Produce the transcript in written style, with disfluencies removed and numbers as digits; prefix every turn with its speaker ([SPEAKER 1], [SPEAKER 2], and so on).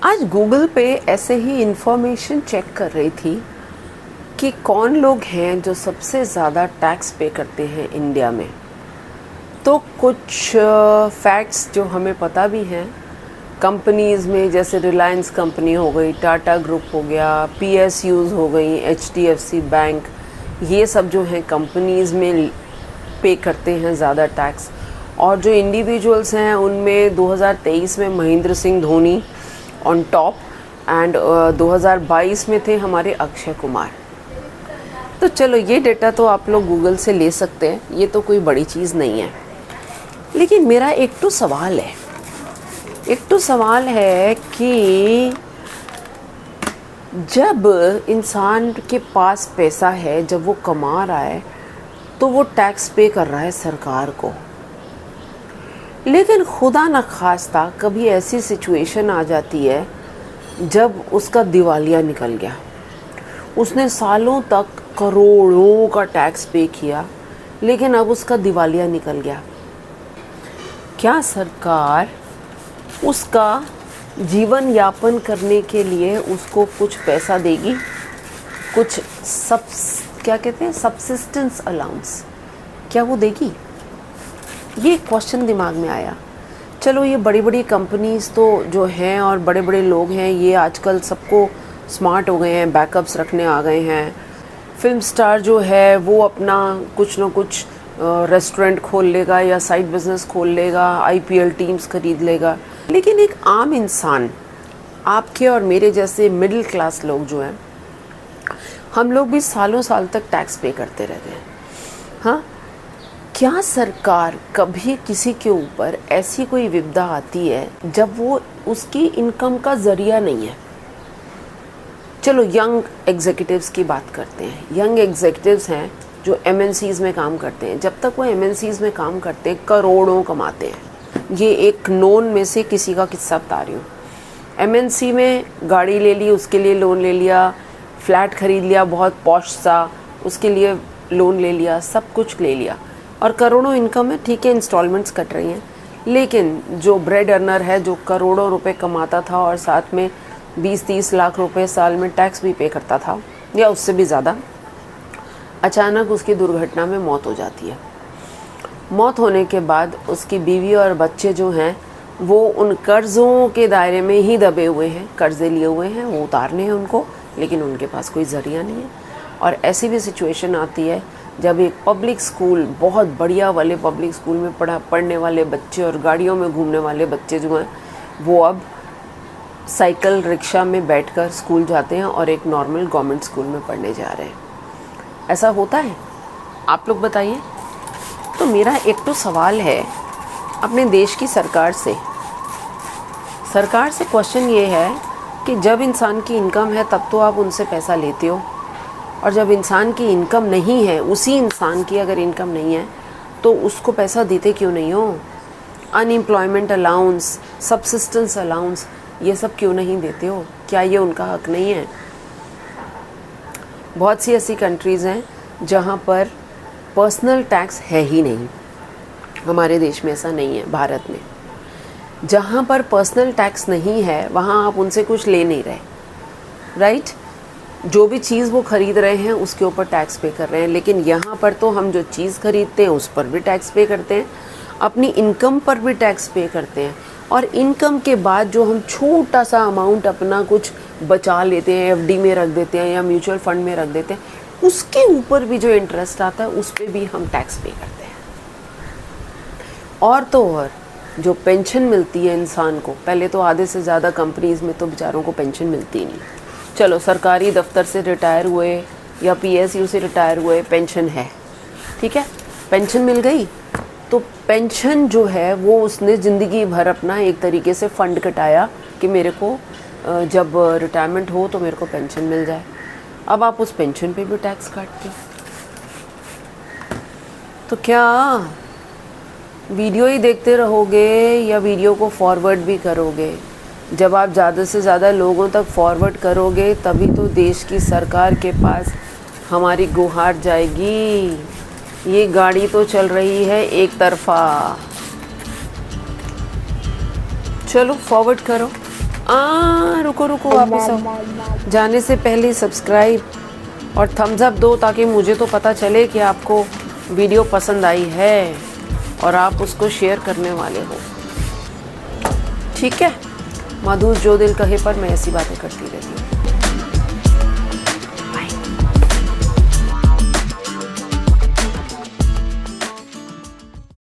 [SPEAKER 1] आज गूगल पे ऐसे ही इंफॉर्मेशन चेक कर रही थी कि कौन लोग हैं जो सबसे ज़्यादा टैक्स पे करते हैं इंडिया में। तो कुछ फैक्ट्स जो हमें पता भी हैं कंपनीज़ में, जैसे रिलायंस कंपनी हो गई, टाटा ग्रुप हो गया, PSUs हो गई, HDFC बैंक, ये सब जो हैं कंपनीज़ में पे करते हैं ज़्यादा टैक्स। और जो इंडिविजुअल्स हैं उनमें 2023 में Mahendra Singh Dhoni on top and 2022 में थे हमारे अक्षय कुमार। तो चलो ये डेटा तो आप लोग गूगल से ले सकते हैं, ये तो कोई बड़ी चीज़ नहीं है। लेकिन मेरा एक सवाल है कि जब इंसान के पास पैसा है, जब वो कमा रहा है, तो वो टैक्स पे कर रहा है सरकार को। लेकिन खुदा न खास्ता कभी ऐसी सिचुएशन आ जाती है जब उसका दिवालिया निकल गया, उसने सालों तक करोड़ों का टैक्स पे किया, लेकिन अब उसका दिवालिया निकल गया। क्या सरकार उसका जीवन यापन करने के लिए उसको कुछ पैसा देगी? कुछ सब्सिस्टेंस अलाउंस क्या वो देगी? ये क्वेश्चन दिमाग में आया। चलो ये बड़ी बड़ी कंपनीज़ तो जो हैं और बड़े बड़े लोग हैं, ये आजकल सबको स्मार्ट हो गए हैं, बैकअप्स रखने आ गए हैं। फिल्म स्टार जो है वो अपना कुछ ना कुछ रेस्टोरेंट खोल लेगा या साइड बिजनेस खोल लेगा, IPL टीम्स खरीद लेगा। लेकिन एक आम इंसान, आपके और मेरे जैसे मिडिल क्लास लोग जो हैं, हम लोग भी सालों साल तक टैक्स पे करते रहते हैं। हाँ, क्या सरकार कभी किसी के ऊपर ऐसी कोई विपदा आती है जब वो उसकी इनकम का ज़रिया नहीं है? चलो यंग एग्जीक्यूटिव्स की बात करते हैं। यंग एग्जीक्यूटिव्स हैं जो MNCs में काम करते हैं। जब तक वो MNCs में काम करते हैं करोड़ों कमाते हैं। ये एक नोन में से किसी का किस्सा बता रही हूँ। MNC में गाड़ी ले ली, उसके लिए लोन ले लिया, फ्लैट खरीद लिया बहुत पॉश सा, उसके लिए लोन ले लिया, सब कुछ ले लिया और करोड़ों इनकम है। ठीक है, इंस्टॉलमेंट्स कट रही हैं। लेकिन जो ब्रेड अर्नर है, जो करोड़ों रुपए कमाता था और साथ में 20-30 लाख रुपए साल में टैक्स भी पे करता था या उससे भी ज़्यादा, अचानक उसकी दुर्घटना में मौत हो जाती है। मौत होने के बाद उसकी बीवी और बच्चे जो हैं वो उन कर्ज़ों के दायरे में ही दबे हुए हैं, कर्ज़े लिए हुए हैं, वो उतारने हैं उनको, लेकिन उनके पास कोई ज़रिया नहीं है। और ऐसी भी सिचुएशन आती है जब एक पब्लिक स्कूल, बहुत बढ़िया वाले पब्लिक स्कूल में पढ़ने वाले बच्चे और गाड़ियों में घूमने वाले बच्चे जो हैं वो अब साइकिल रिक्शा में बैठकर स्कूल जाते हैं और एक नॉर्मल गवर्नमेंट स्कूल में पढ़ने जा रहे हैं। ऐसा होता है? आप लोग बताइए। तो मेरा एक तो सवाल है अपने देश की सरकार से क्वेश्चन ये है कि जब इंसान की इनकम है तब तो आप उनसे पैसा लेते हो, और जब इंसान की इनकम नहीं है, उसी इंसान की अगर इनकम नहीं है तो उसको पैसा देते क्यों नहीं हो? अनएम्प्लॉयमेंट अलाउंस, सब्सिस्टेंस अलाउंस, ये सब क्यों नहीं देते हो? क्या ये उनका हक नहीं है? बहुत सी ऐसी कंट्रीज़ हैं जहाँ पर पर्सनल टैक्स है ही नहीं। हमारे देश में ऐसा नहीं है। भारत में जहाँ पर पर्सनल टैक्स नहीं है वहाँ आप उनसे कुछ ले नहीं रहे, राइट? जो भी चीज़ वो ख़रीद रहे हैं उसके ऊपर टैक्स पे कर रहे हैं। लेकिन यहाँ पर तो हम जो चीज़ ख़रीदते हैं उस पर भी टैक्स पे करते हैं, अपनी इनकम पर भी टैक्स पे करते हैं, और इनकम के बाद जो हम छोटा सा अमाउंट अपना कुछ बचा लेते हैं, FD में रख देते हैं या म्यूचुअल फंड में रख देते हैं, उसके ऊपर भी जो इंटरेस्ट आता है उस पर भी हम टैक्स पे करते हैं। और तो और जो पेंशन मिलती है इंसान को, पहले तो आधे से ज़्यादा कंपनीज़ में तो बेचारों को पेंशन मिलती ही नहीं। चलो सरकारी दफ्तर से रिटायर हुए या PSU से रिटायर हुए, पेंशन है, ठीक है, पेंशन मिल गई। तो पेंशन जो है वो उसने ज़िंदगी भर अपना एक तरीके से फ़ंड कटाया कि मेरे को जब रिटायरमेंट हो तो मेरे को पेंशन मिल जाए। अब आप उस पेंशन पे भी टैक्स काटते हो। तो क्या वीडियो ही देखते रहोगे या वीडियो को फॉरवर्ड भी करोगे? जब आप ज़्यादा से ज़्यादा लोगों तक फॉरवर्ड करोगे तभी तो देश की सरकार के पास हमारी गुहार जाएगी। ये गाड़ी तो चल रही है एक तरफा। चलो फॉरवर्ड करो। रुको रुको, वापस आओ। जाने से पहले सब्सक्राइब और थम्स अप दो ताकि मुझे तो पता चले कि आपको वीडियो पसंद आई है और आप उसको शेयर करने वाले हो। ठीक है, मधु जो दिल कहे पर मैं ऐसी बातें करती रहती हूँ।